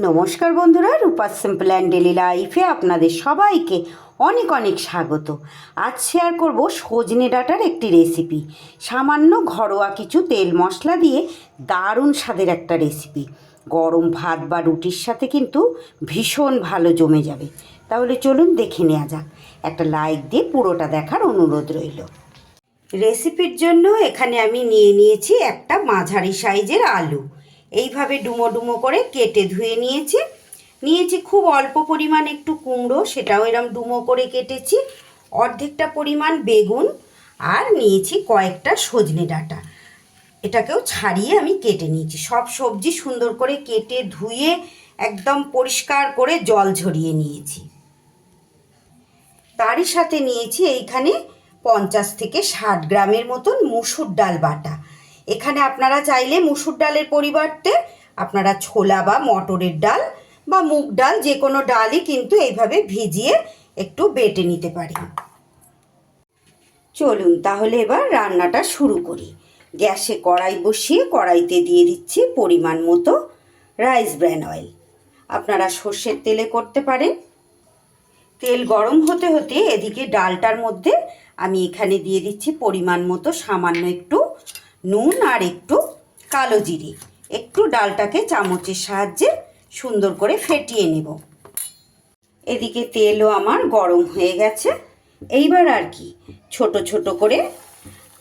নমস্কার বন্ধুরা, রূপা simple and daily লাইফে আপনাদের সবাইকে অনেক অনেক স্বাগত। আজ শেয়ার করব সজনে ডাঁটার একটি রেসিপি। সামান্য ঘরোয়া কিছু তেল মশলা দিয়ে দারুণ স্বাদের একটা রেসিপি। গরম ভাত বা রুটির সাথে কিন্তু ভীষণ ভালো জমে যাবে। তাহলে চলুন দেখে নেওয়া যাক। একটা লাইক দিয়ে পুরোটা দেখার অনুরোধ রইল। রেসিপির জন্য এখানে আমি নিয়েছি একটা মাঝারি সাইজের আলু। এইভাবে ডুমো ডুমো করে কেটে ধুয়ে নিয়েছি খুব অল্প পরিমাণ একটু কুমড়ো, সেটাও এরম ডুমো করে কেটেছি। অর্ধেকটা পরিমাণ বেগুন আর নিয়েছি কয়েকটা সজনে ডাঁটা, এটাকেও ছাড়িয়ে আমি কেটে নিয়েছি। সব সবজি সুন্দর করে কেটে ধুয়ে একদম পরিষ্কার করে জল ঝরিয়ে নিয়েছি। তারই সাথে নিয়েছি এইখানে 50 থেকে 60 গ্রামের মতন মুসুর ডাল বাটা। এখানে আপনারা চাইলে মুসুর ডালের পরিবর্তে আপনারা ছোলা বা মটরের ডাল বা মুগ ডাল, যে কোনো ডালই কিন্তু এইভাবে ভিজিয়ে একটু বেটে নিতে পারেন। চলুন তাহলে এবার রান্নাটা শুরু করি। গ্যাসে কড়াই বসিয়ে কড়াইতে দিয়ে দিচ্ছি পরিমাণ মতো রাইস ব্র্যান অয়েল। আপনারা সর্ষের তেলে করতে পারেন। তেল গরম হতে হতে এদিকে ডালটার মধ্যে আমি এখানে দিয়ে দিচ্ছি পরিমাণ মতো সামান্য একটু নুন আর একটু কালো জিরে। একটু ডালটাকে চামচের সাহায্যে সুন্দর করে ফেটিয়ে নেব। এদিকে তেলও আমার গরম হয়ে গেছে। এইবার আর কি ছোট ছোট করে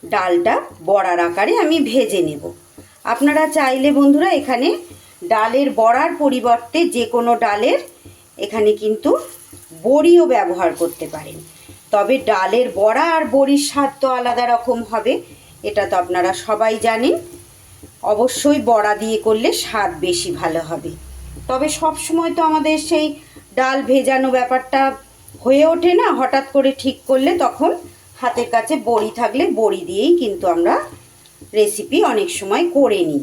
ডালটা বড়ার আকারে আমি ভেজে নেব। আপনারা চাইলে বন্ধুরা এখানে ডালের বড়ার পরিবর্তে যে কোনো ডালের এখানে কিন্তু বড়িও ব্যবহার করতে পারেন। তবে ডালের বড়া আর বড়ির স্বাদ তো আলাদা রকম হবে, এটা তো আপনারা সবাই জানেন। অবশ্যই বড়া দিয়ে করলে স্বাদ বেশি ভালো হবে। তবে সব সময় তো আমাদের সেই ডাল ভেজানো ব্যাপারটা হয়ে ওঠে না। হঠাৎ করে ঠিক করলে তখন হাতের কাছে বড়ি থাকলে বড়ি দিয়েই কিন্তু আমরা রেসিপি অনেক সময় করে নিই।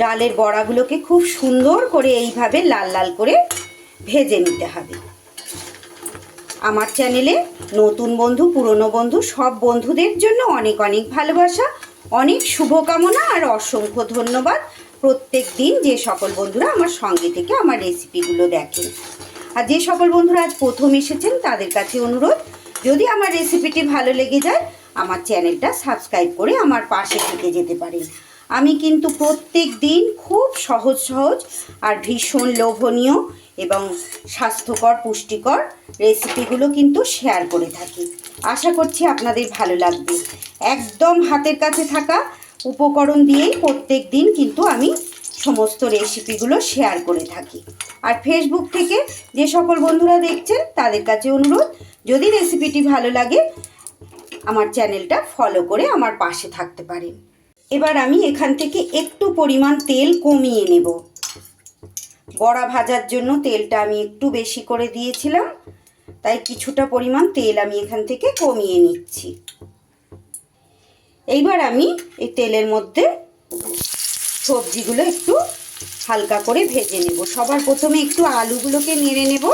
ডালের বড়াগুলোকে খুব সুন্দর করে এইভাবে লাল লাল করে ভেজে নিতে হবে। আমার চ্যানেলে নতুন বন্ধু পুরনো বন্ধু সব বন্ধুদের জন্য অনেক অনেক ভালোবাসা, অনেক শুভকামনা আর অসংখ্য ধন্যবাদ। প্রত্যেক দিন যে সকল বন্ধুরা আমার সঙ্গে থেকে আমার রেসিপিগুলো দেখেন, আর যে সকল বন্ধুরা আজ প্রথম এসেছেন তাদের কাছে অনুরোধ, যদি আমার রেসিপিটি ভালো লেগে যায় আমার চ্যানেলটা সাবস্ক্রাইব করে আমার পাশে থেকে যেতে পারেন। আমি কিন্তু প্রত্যেক দিন খুব সহজ সহজ আর ভীষণ লোভনীয় এবং স্বাস্থ্যকর পুষ্টিকর রেসিপিগুলো কিন্তু শেয়ার করে থাকি। আশা করছি আপনাদের ভালো লাগবে। একদম হাতের কাছে থাকা উপকরণ দিয়েই প্রত্যেক দিন কিন্তু আমি সমস্ত রেসিপিগুলো শেয়ার করে থাকি। আর ফেসবুক থেকে যে সকল বন্ধুরা দেখছেন তাদের কাছে অনুরোধ, যদি রেসিপিটি ভালো লাগে আমার চ্যানেলটা ফলো করে আমার পাশে থাকতে পারেন। এবার আমি এখান থেকে একটু পরিমাণ তেল কমিয়ে নেব। বড়া ভাজার জন্য তেলটা আমি একটু বেশি করে দিয়েছিলাম, তাই কিছুটা পরিমাণ তেল আমি এখান থেকে কমিয়ে নিচ্ছি। এইবার আমি এই তেলের মধ্যে সবজিগুলো একটু হালকা করে ভেজে নেব। সবার প্রথমে একটু আলুগুলোকে নেড়ে নেব।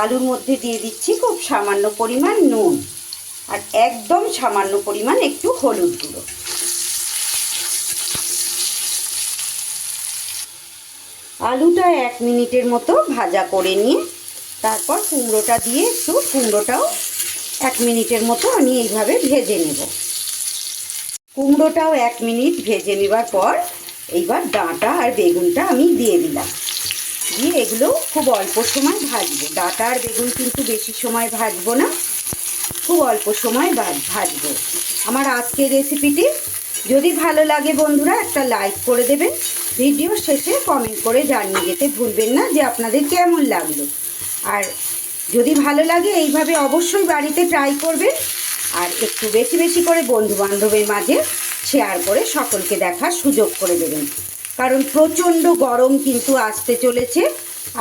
আলুর মধ্যে দিয়ে দিচ্ছি খুব সামান্য পরিমাণ নুন আর একদম সামান্য পরিমাণ একটু হলুদ গুঁড়ো। আলুটা 1 মিনিটের মতো ভাজা করে নিয়ে তারপর কুমড়োটা দিয়ে কুমড়োটাও 1 মিনিটের মতো আমি এইভাবে ভেজে নেব। কুমড়োটাও 1 মিনিট ভেজে নেবার পর এইবার ডাঁটা আর বেগুনটা আমি দিয়ে দিলাম। দিয়ে এগুলো খুব অল্প সময় ভাজবো। ডাঁটা আর বেগুন কিন্তু বেশি সময় ভাজবো না, খুব অল্প সময় ভাজবো। আমার আজকের রেসিপিটি যদি ভালো লাগে বন্ধুরা একটা লাইক করে দেবেন। ভিডিও শেষে কমেন্ট করে জানিয়ে যেতে ভুলবেন না যে আপনাদের কেমন লাগলো। আর যদি ভালো লাগে এইভাবে অবশ্যই বাড়িতে ট্রাই করবেন, আর একটু বেশি বেশি করে বন্ধু বান্ধবের মাঝে শেয়ার করে সকলকে দেখার সুযোগ করে দেবেন। কারণ প্রচণ্ড গরম কিন্তু আসতে চলেছে,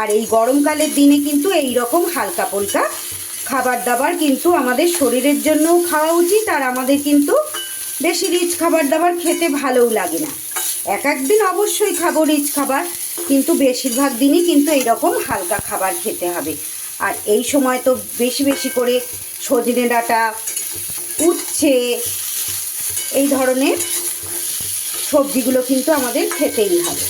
আর এই গরমকালের দিনে কিন্তু এই রকম হালকা ফুলকা খাবার দাবার কিন্তু আমাদের শরীরের জন্যও খাওয়া উচিত। আর আমাদের কিন্তু বেশি রিচ খাবার দাবার খেতে ভালোও লাগে না। এক একদিন অবশ্যই খাবো রিচ খাবার, কিন্তু বেশিরভাগ দিনই কিন্তু এইরকম হালকা খাবার খেতে হবে। আর এই সময় তো বেশি বেশি করে সজনে ডাঁটা, উচ্ছে, এই ধরনের সবজিগুলো কিন্তু আমাদের খেতেই হবে,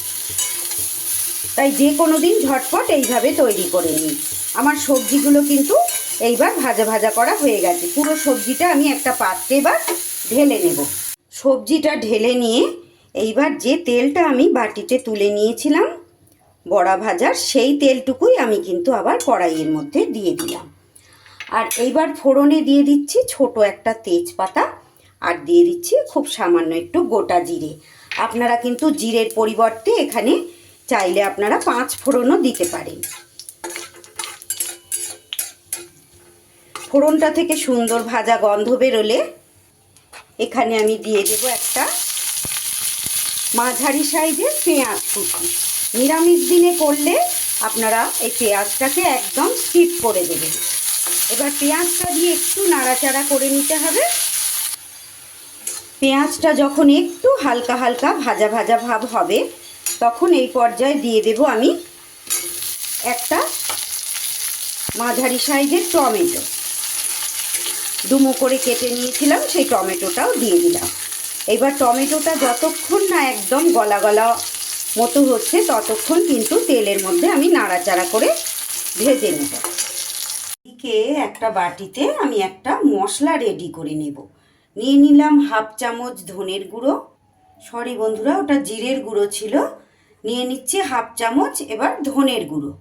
তাই যে কোনো দিন ঝটপট এইভাবে তৈরি করে নিই। আমার সবজিগুলো কিন্তু এইবার ভাজা ভাজা করা হয়ে গেছে। পুরো সবজিটা আমি একটা পাত্রে এবার ঢেলে নেব। সবজিটা ঢেলে নিয়ে এইবার যে তেলটা আমি বাটিতে তুলে নিয়েছিলাম বড়া ভাজার, সেই তেলটুকুই আমি কিন্তু আবার কড়াইয়ের মধ্যে দিয়ে দিলাম। আর এইবার ফোড়নে দিয়ে দিচ্ছি ছোট একটা তেজপাতা, আর দিয়ে দিচ্ছি খুব সামান্য একটু গোটা জিরে। আপনারা কিন্তু জিরের পরিবর্তে এখানে চাইলে আপনারা 5 ফোড়নও দিতে পারেন। ফোড়নটা থেকে সুন্দর ভাজা গন্ধ বেরোলে এখানে আমি দিয়ে দেব একটা মাঝারি সাইজের পেঁয়াজ কুচি। নিরামিষ দিনে করলে আপনারা এই পেঁয়াজটাকে একদম স্কিপ করে দেবেন। এবার পেঁয়াজটা দিয়ে একটু নাড়াচাড়া করে নিতে হবে। পেঁয়াজটা যখন একটু হালকা হালকা ভাজা ভাজা ভাব হবে তখন এই পর্যায়ে দিয়ে দেব আমি একটা মাঝারি সাইজের টমেটো, ডুমো করে কেটে নিয়েছিলাম, সেই টমেটোটাও দিয়ে দিলাম। এবার টমেটোটা যতক্ষণ না একদম গলা গলা মতো হচ্ছে ততক্ষণ কিন্তু তেলের মধ্যে আমি নাড়াচাড়া করে ভেজে নেব। এদিকে একটা বাটিতে আমি একটা মশলা রেডি করে নেব। নিয়ে নিলাম 1/2 চামচ ধনের গুঁড়ো, সরি বন্ধুরা ওটা জিরের গুঁড়ো ছিল। নিয়ে নিচ্ছি 1/2 চামচ এবার ধনের গুঁড়ো।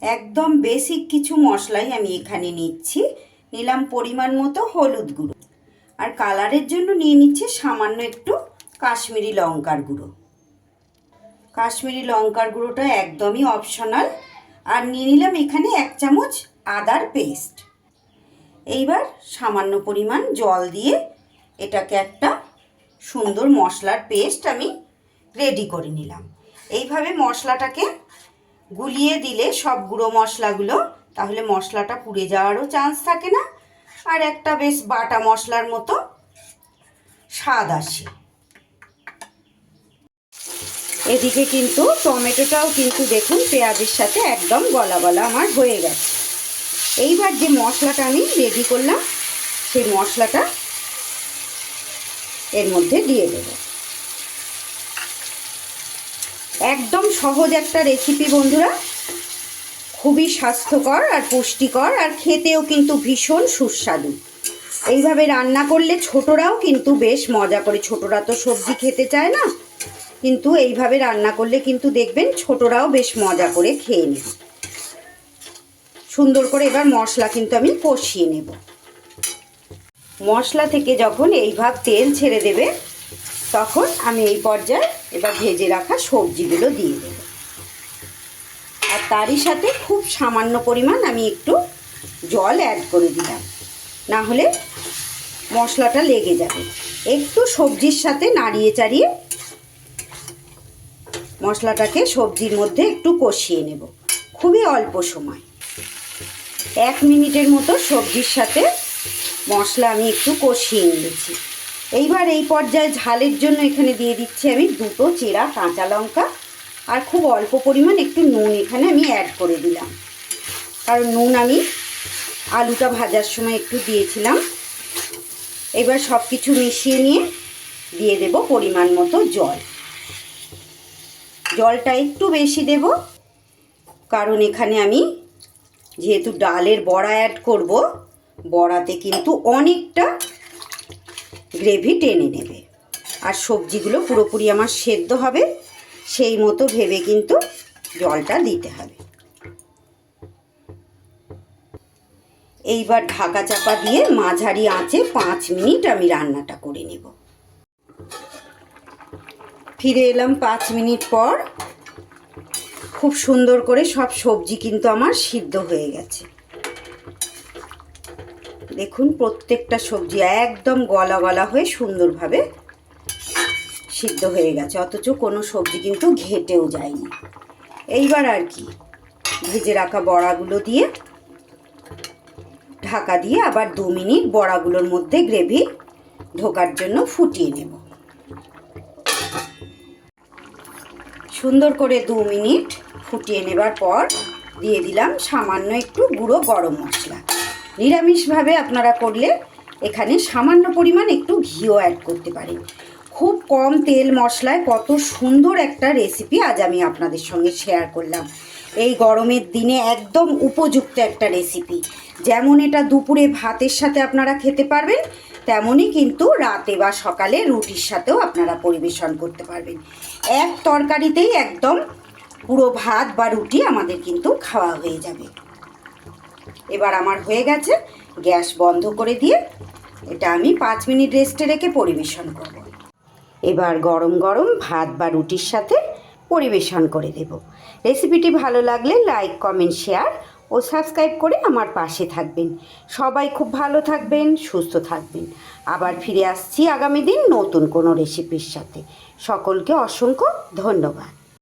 একদম বেসিক কিছু মশলাই আমি এখানে নিচ্ছি। নিলাম পরিমাণ মতো হলুদ গুঁড়ো, আর কালারের জন্য নিয়ে নিচ্ছি সামান্য একটু কাশ্মীরি লঙ্কার গুঁড়ো। কাশ্মীরি লঙ্কার গুঁড়োটা একদমই অপশনাল। আর নিয়ে নিলাম এখানে 1 চামচ আদার পেস্ট। এইবার সামান্য পরিমাণ জল দিয়ে এটাকে একটা সুন্দর মশলার পেস্ট আমি রেডি করে নিলাম। এইভাবে মশলাটাকে গুলিয়ে দিলে সব গুঁড়ো মশলাগুলো, তাহলে মশলাটা পুড়ে যাওয়ারও চান্স থাকে না, আর একটা বেশ বাটা মশলার মতো স্বাদ আসে। এদিকে কিন্তু টমেটোটাও কিন্তু দেখুন পেঁয়াজের সাথে একদম গলা গলা আমার হয়ে গেছে। এইবার যে মশলাটা আমি রেডি করলাম সেই মশলাটা এর মধ্যে দিয়ে দেব। একদম সহজ একটা রেসিপি বন্ধুরা, খুবই স্বাস্থ্যকর আর পুষ্টিকর, আর খেতেও কিন্তু ভীষণ সুস্বাদু। এইভাবে রান্না করলে ছোটরাও কিন্তু বেশ মজা করে। ছোটরা তো সবজি খেতে চায় না, কিন্তু এইভাবে রান্না করলে কিন্তু দেখবেন ছোটরাও বেশ মজা করে খেয়ে নেবে। সুন্দর করে এবার মশলা কিন্তু আমি কষিয়ে নেব। মশলা থেকে যখন এই ভাব তেল ছেড়ে দেবে তখন আমি এই পর্যায়ে এবার ভেজে রাখা সবজিগুলো দিয়ে দেব। আর তারই সাথে খুব সামান্য পরিমাণ আমি একটু জল অ্যাড করে দিলাম, না হলে মশলাটা লেগে যাবে। একটু সবজির সাথে নাড়িয়ে চাড়িয়ে মশলাটাকে সবজির মধ্যে একটু কষিয়ে নেব, খুবই অল্প সময়। 1 মিনিটের মতো সবজির সাথে মশলা আমি একটু কষিয়ে নিয়েছি। এইবার এই পর্যায়ে ঝালের জন্য এখানে দিয়ে দিচ্ছি আমি 2টো চেরা কাঁচা লঙ্কা, আর খুব অল্প পরিমাণ একটু নুন এখানে আমি অ্যাড করে দিলাম, কারণ নুন আমি আলুটা ভাজার সময় একটু দিয়েছিলাম। এবার সব কিছু মিশিয়ে নিয়ে দিয়ে দেব পরিমাণ মতো জল। জলটা একটু বেশি দেব, কারণ এখানে আমি যেহেতু ডালের বড়া অ্যাড করব, বড়াতে কিন্তু অনেকটা গ্রেভি টেনে নেবে, আর সবজিগুলো পুরোপুরি আমার সেদ্ধ হবে সেই মতো ভেবে কিন্তু জলটা দিতে হবে। এইবার ঢাকা চাপা দিয়ে মাঝারি আঁচে 5 মিনিট আমি রান্নাটা করে নেব। ফিরে এলাম 5 মিনিট পর। খুব সুন্দর করে সব সবজি কিন্তু আমার সিদ্ধ হয়ে গেছে। দেখুন প্রত্যেকটা সবজি একদম গলা গলা হয়ে সুন্দরভাবে সিদ্ধ হয়ে গেছে, অথচ কোনো সবজি কিন্তু ঘেটেও যায়নি। এইবার আর কি ভেজে রাখা বড়াগুলো দিয়ে ঢাকা দিয়ে আবার 2 মিনিট বড়াগুলোর মধ্যে গ্রেভি ঢোকার জন্য ফুটিয়ে নেব। সুন্দর করে 2 মিনিট ফুটিয়ে নেবার পর দিয়ে দিলাম সামান্য একটু গুঁড়ো গরম মশলা। নিরামিষভাবে আপনারা করলে এখানে সামান্য পরিমাণ একটু ঘিও অ্যাড করতে পারেন। খুব কম তেল মশলায় কত সুন্দর একটা রেসিপি আজ আমি আপনাদের সঙ্গে শেয়ার করলাম। এই গরমের দিনে একদম উপযুক্ত একটা রেসিপি। যেমন এটা দুপুরে ভাতের সাথে আপনারা খেতে পারবেন, তেমনই কিন্তু রাতে বা সকালে রুটির সাথেও আপনারা পরিবেশন করতে পারবেন। এক তরকারিতেই একদম পুরো ভাত বা রুটি আমাদের কিন্তু খাওয়া হয়ে যাবে। এবার আমার হয়ে গেছে, গ্যাস বন্ধ করে দিয়ে এটা আমি 5 মিনিট রেস্টে রেখে পরিবেশন করব। এবার গরম গরম ভাত বা রুটির সাথে পরিবেশন করে দেব। রেসিপিটি ভালো লাগলে লাইক, কমেন্ট, শেয়ার ও সাবস্ক্রাইব করে আমার পাশে থাকবেন। সবাই খুব ভালো থাকবেন, সুস্থ থাকবেন। আবার ফিরে আসছি আগামী দিন নতুন কোনো রেসিপির সাথে। সকলকে অসংখ্য ধন্যবাদ।